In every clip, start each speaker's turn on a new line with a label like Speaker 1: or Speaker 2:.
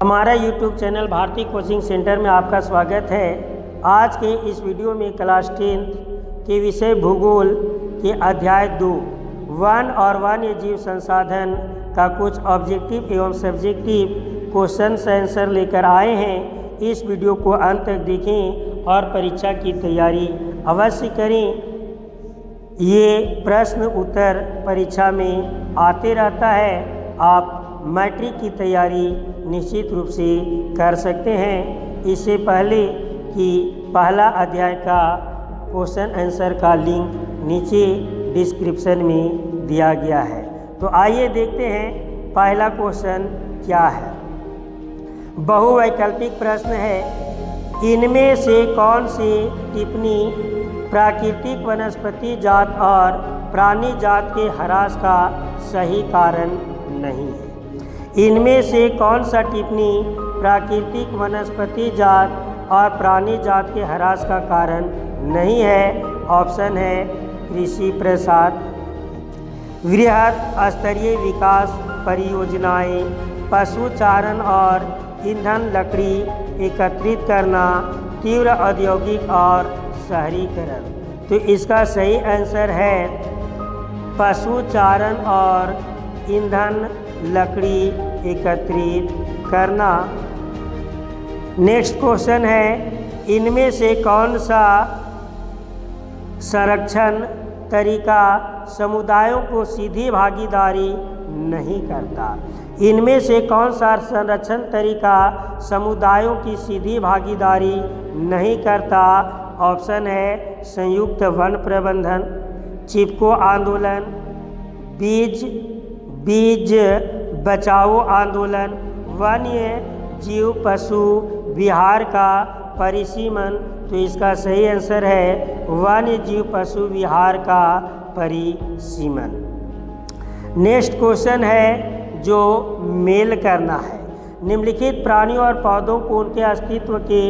Speaker 1: हमारा YouTube channel Bharati coaching centre में आपका स्वागत है। आज के इस वीडियो में क्लास 10 के विषय भूगोल के अध्याय 2 वन और वन्य जीव संसाधन का कुछ ऑब्जेक्टिव एवं सब्जेक्टिव क्वेश्चन आंसर लेकर आए हैं। इस वीडियो को अंत तक देखें और परीक्षा की तैयारी अवश्य करें। ये प्रश्न उत्तर परीक्षा में आते रहता है। आप मैट्रिक की तैयारी निश्चित रूप से कर सकते हैं। इससे पहले कि पहला अध्याय का क्वेश्चन आंसर का लिंक नीचे डिस्क्रिप्शन में दिया गया है। तो आइए देखते हैं पहला क्वेश्चन क्या है। बहुवैकल्पिक प्रश्न है, इनमें से कौन सी टिप्पणी प्राकृतिक वनस्पति जात और प्राणी जात के ह्रास का सही कारण नहीं है। इनमें से कौन सा टिप्पणी प्राकृतिक वनस्पति जात और प्राणी जात के ह्रास का कारण नहीं है। ऑप्शन है कृषि प्रसार, वृहद स्तरीय विकास परियोजनाएं, पशु चारण और ईंधन लकड़ी एकत्रित करना, तीव्र औद्योगिक और शहरीकरण। तो इसका सही आंसर है पशु चारण और ईंधन लकड़ी एकत्रित करना। नेक्स्ट क्वेश्चन है, इनमें से कौन सा संरक्षण तरीका समुदायों को सीधी भागीदारी नहीं करता। इनमें से कौन सा संरक्षण तरीका समुदायों की सीधी भागीदारी नहीं करता। ऑप्शन है संयुक्त वन प्रबंधन, चिपको आंदोलन, बीज बचाओ आंदोलन, वन्य जीव पशु विहार का परिसीमन। तो इसका सही आंसर है वन्य जीव पशु विहार का परिसीमन। नेक्स्ट क्वेश्चन है जो मेल करना है, निम्नलिखित प्राणियों और पौधों को उनके अस्तित्व के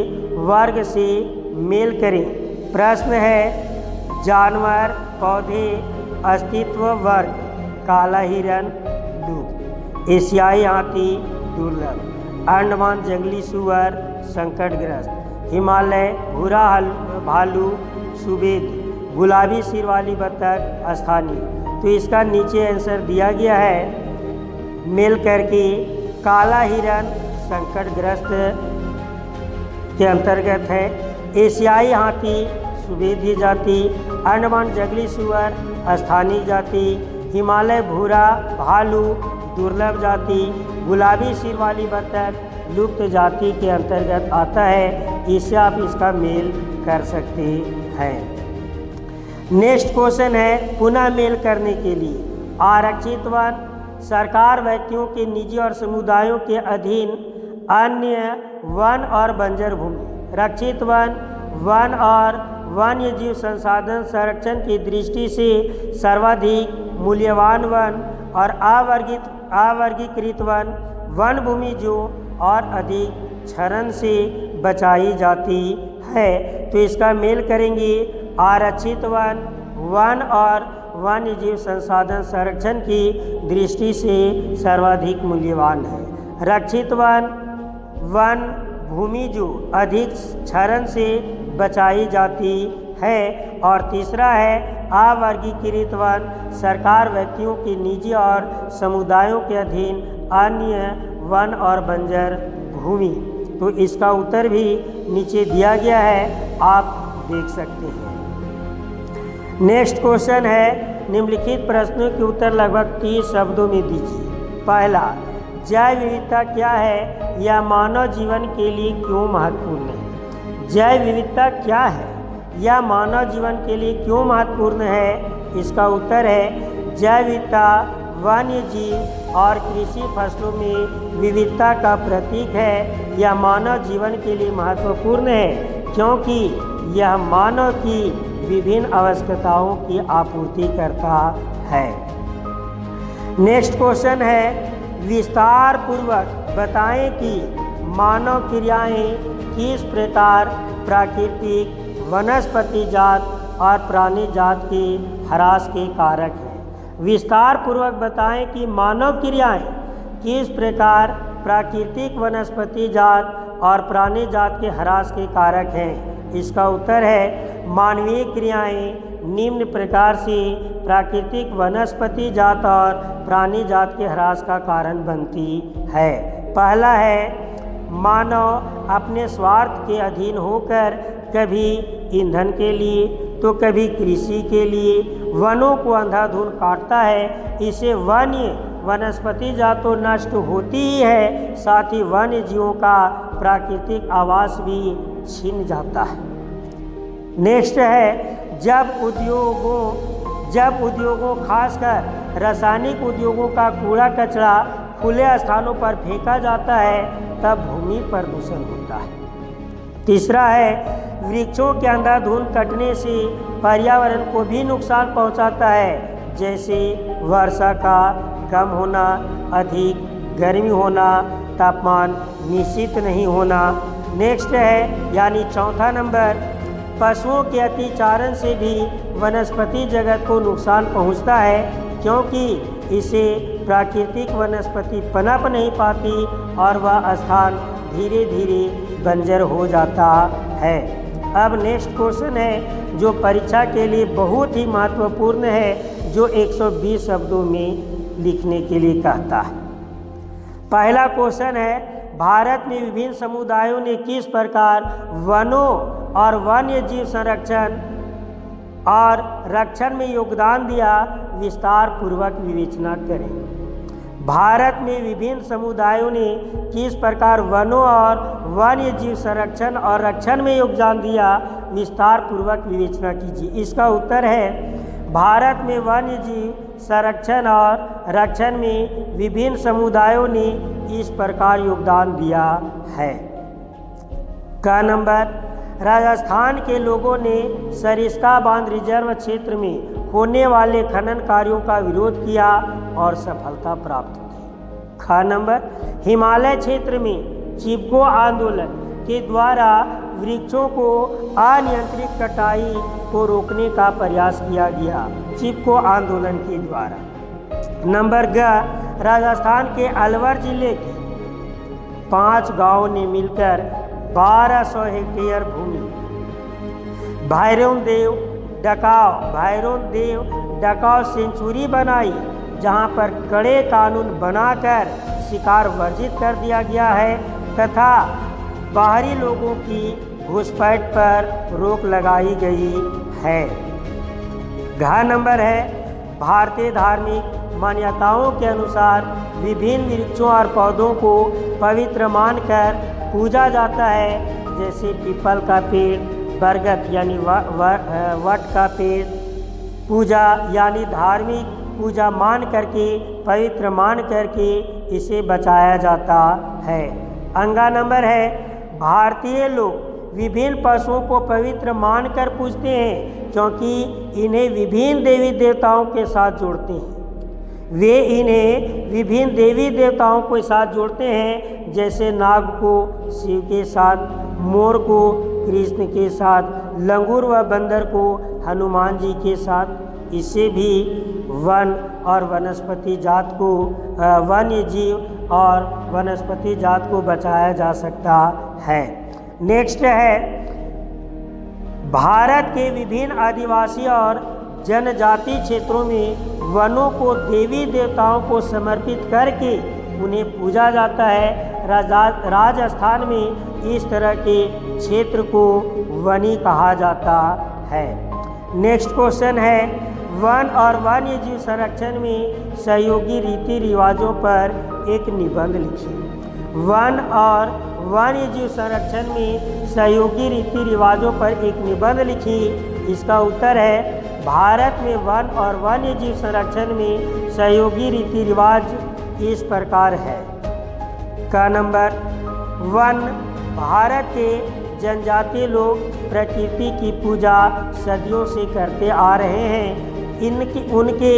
Speaker 1: वर्ग से मेल करें। प्रश्न है, जानवर पौधे अस्तित्व वर्ग काला हिरण लूप, एशियाई हाथी दुर्लभ, अंडमान जंगली सुअर संकटग्रस्त, हिमालय भूरा भालू सुवेद, गुलाबी सिर वाली बतख स्थानीय। तो इसका नीचे आंसर दिया गया है मेल करके काला हिरण संकटग्रस्त के अंतर्गत है, एशियाई हाथी सुवेदी जाति, अंडमान जंगली सुअर स्थानीय जाति, हिमालय भूरा भालू दुर्लभ जाति, गुलाबी सिर वाली बतख लुप्त जाति के अंतर्गत आता है। इससे आप इसका मेल कर सकते हैं। नेक्स्ट क्वेश्चन है, पुनः मेल करने के लिए आरक्षित वन सरकार व्यक्तियों के निजी और समुदायों के अधीन अन्य वन और बंजर भूमि, रक्षित वन वन और वन्य जीव संसाधन संरक्षण की दृष्टि से सर्वाधिक मूल्यवान वन और अवर्गीकृत वन, वन भूमि जो और अधिक क्षरण से बचाई जाती है। तो इसका मेल करेंगे आरक्षित वन वन और वन्य जीव संसाधन संरक्षण की दृष्टि से सर्वाधिक मूल्यवान है। रक्षित वन वन भूमि जो अधिक क्षरण से बचाई जाती है। और तीसरा है अवर्गीकृत वन सरकार व्यक्तियों के निजी और समुदायों के अधीन अन्य वन और बंजर भूमि। तो इसका उत्तर भी नीचे दिया गया है, आप देख सकते हैं। नेक्स्ट क्वेश्चन है, निम्नलिखित प्रश्नों के उत्तर लगभग 30 शब्दों में दीजिए। पहला, जैव विविधता क्या है, यह मानव जीवन के लिए क्यों महत्वपूर्ण है। जैव विविधता क्या है, यह मानव जीवन के लिए क्यों महत्वपूर्ण है। इसका उत्तर है जैव विविधता वन्य जीव और कृषि फसलों में विविधता का प्रतीक है। यह मानव जीवन के लिए महत्वपूर्ण है क्योंकि यह मानव की विभिन्न आवश्यकताओं की आपूर्ति करता है। नेक्स्ट क्वेश्चन है, विस्तार पूर्वक बताएं कि मानव क्रियाएं किस प्रकार प्राकृतिक वनस्पति जात और प्राणी जात के ह्रास के कारक हैं। विस्तार पूर्वक बताएं कि मानव क्रियाएं किस प्रकार प्राकृतिक वनस्पति जात और प्राणी जात के ह्रास के कारक हैं? इसका उत्तर है मानवीय क्रियाएं निम्न प्रकार से प्राकृतिक वनस्पति जात और प्राणी जात के ह्रास का कारण बनती है। पहला है मानव अपने स्वार्थ के अधीन होकर कभी ईंधन के लिए तो कभी कृषि के लिए वनों को अंधाधुंध काटता है। इसे वन्य वनस्पति जात तो नष्ट होती ही है, साथ ही वन्य जीवों का प्राकृतिक आवास भी छिन जाता है। नेक्स्ट है जब उद्योगों खासकर रासायनिक उद्योगों का कूड़ा कचरा खुले स्थानों पर फेंका जाता है तब भूमि प्रदूषण होता है। तीसरा है वृक्षों के अंधाधुंध कटने से पर्यावरण को भी नुकसान पहुंचाता है, जैसे वर्षा का कम होना, अधिक गर्मी होना, तापमान निश्चित नहीं होना। नेक्स्ट है यानी चौथा नंबर, पशुओं के अतिचारण से भी वनस्पति जगत को नुकसान पहुंचता है, क्योंकि इसे प्राकृतिक वनस्पति पनप नहीं पाती और वह स्थान धीरे धीरे बंजर हो जाता है। अब नेक्स्ट क्वेश्चन है जो परीक्षा के लिए बहुत ही महत्वपूर्ण है, जो 120 शब्दों में लिखने के लिए कहता है। पहला क्वेश्चन है भारत में विभिन्न समुदायों ने किस प्रकार वनों और वन्य जीव संरक्षण और रक्षण में योगदान दिया, विस्तार पूर्वक विवेचना करें। भारत में विभिन्न समुदायों ने किस प्रकार वनों और वन्य जीव संरक्षण और रक्षण में योगदान दिया, विस्तार पूर्वक विवेचना कीजिए। इसका उत्तर है भारत में वन्य जीव संरक्षण और रक्षण में विभिन्न समुदायों ने इस प्रकार योगदान दिया है। का नंबर, राजस्थान के लोगों ने सरिस्का बांध रिजर्व क्षेत्र में होने वाले खनन कार्यों का विरोध किया और सफलता प्राप्त की। खा नंबर, हिमालय क्षेत्र में चिपको आंदोलन के द्वारा वृक्षों को अनियंत्रित कटाई को रोकने का प्रयास किया गया, चिपको आंदोलन के द्वारा। नंबर ग, राजस्थान के अलवर जिले के 5 गांवों ने मिलकर 1200 हेक्टेयर भूमि भैरव देव डकाव सेंचुरी बनाई, जहां पर कड़े कानून बनाकर शिकार वर्जित कर दिया गया है तथा बाहरी लोगों की घुसपैठ पर रोक लगाई गई है। घ नंबर है भारतीय धार्मिक मान्यताओं के अनुसार विभिन्न वृक्षों और पौधों को पवित्र मानकर पूजा जाता है, जैसे पीपल का पेड़, बरगद यानी वट का पेड़। पूजा यानी धार्मिक पूजा मान करके, पवित्र मान करके इसे बचाया जाता है। अंगा नंबर है भारतीय लोग विभिन्न पशुओं को पवित्र मानकर पूजते हैं, क्योंकि इन्हें विभिन्न देवी देवताओं के साथ जोड़ते हैं। वे इन्हें विभिन्न देवी देवताओं के साथ जोड़ते हैं, जैसे नाग को शिव के साथ, मोर को कृष्ण के साथ, लंगूर व बंदर को हनुमान जी के साथ। इससे भी वन और वनस्पति जात को, वन्य जीव और वनस्पति जात को बचाया जा सकता है। नेक्स्ट है भारत के विभिन्न आदिवासी और जनजाति क्षेत्रों में वनों को देवी देवताओं को समर्पित करके उन्हें पूजा जाता है। राजस्थान में इस तरह के क्षेत्र को वनी कहा जाता है। नेक्स्ट क्वेश्चन है वन और वन्य जीव संरक्षण में सहयोगी रीति रिवाजों पर एक निबंध लिखिए। वन और वन्य जीव संरक्षण में सहयोगी रीति रिवाजों पर एक निबंध लिखिए। इसका उत्तर है भारत में वन और वन्य जीव संरक्षण में सहयोगी रीति रिवाज इस प्रकार है। का नंबर, वन, भारत के जनजातीय लोग प्रकृति की पूजा सदियों से करते आ रहे हैं। उनके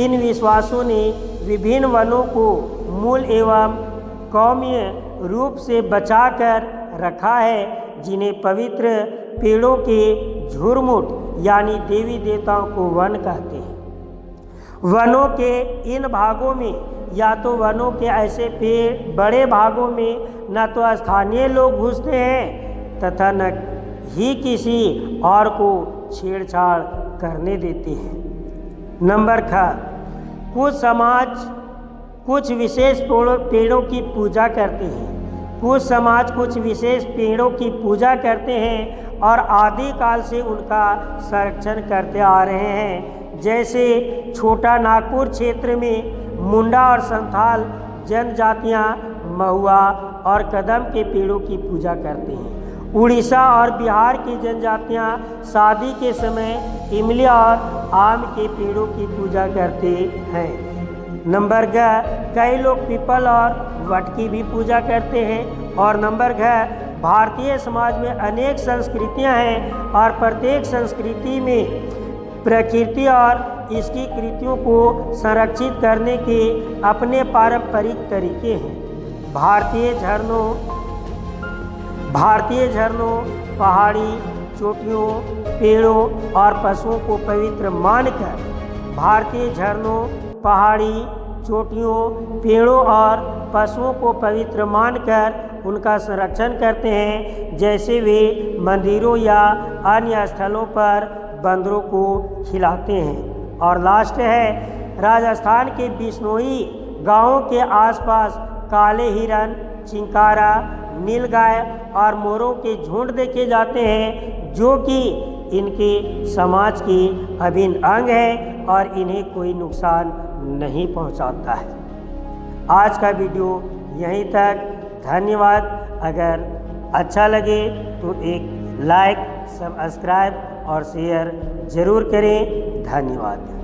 Speaker 1: इन विश्वासों ने विभिन्न वनों को मूल एवं कौमीय रूप से बचाकर रखा है, जिन्हें पवित्र पेड़ों के झुरमुट यानी देवी देवताओं को वन कहते हैं। वनों के इन भागों में या तो वनों के ऐसे पेड़ बड़े भागों में न तो स्थानीय लोग घुसते हैं तथा न ही किसी और को छेड़छाड़ करने देते हैं। नंबर ख, कुछ समाज कुछ विशेष पेड़ों की पूजा करते हैं। कुछ समाज कुछ विशेष पेड़ों की पूजा करते हैं और आदिकाल से उनका संरक्षण करते आ रहे हैं। जैसे छोटा नागपुर क्षेत्र में मुंडा और संथाल जनजातियां महुआ और कदम के पेड़ों की पूजा करते हैं। उड़ीसा और बिहार की जनजातियां शादी के समय इमली और आम के पेड़ों की पूजा करते हैं। नंबर ग, कई लोग पीपल और वट की भी पूजा करते हैं। और नंबर घ, भारतीय समाज में अनेक संस्कृतियां हैं और प्रत्येक संस्कृति में प्रकृति और इसकी कृतियों को संरक्षित करने के अपने पारंपरिक तरीके हैं। भारतीय झरनों, पहाड़ी चोटियों, पेड़ों और पशुओं को पवित्र मानकर भारतीय झरनों, पहाड़ी चोटियों, पेड़ों और पशुओं को पवित्र मानकर उनका संरक्षण करते हैं। जैसे वे मंदिरों या अन्य स्थलों पर बंदरों को खिलाते हैं। और लास्ट है, राजस्थान के बिश्नोई गांवों के आसपास काले हिरन, चिंकारा, नीलगाय और मोरों के झुंड देखे जाते हैं, जो कि इनके समाज के अभिन्न अंग है और इन्हें कोई नुकसान नहीं पहुंचाता है। आज का वीडियो यहीं तक। धन्यवाद। अगर अच्छा लगे तो एक लाइक, सब्सक्राइब और शेयर ज़रूर करें। धन्यवाद।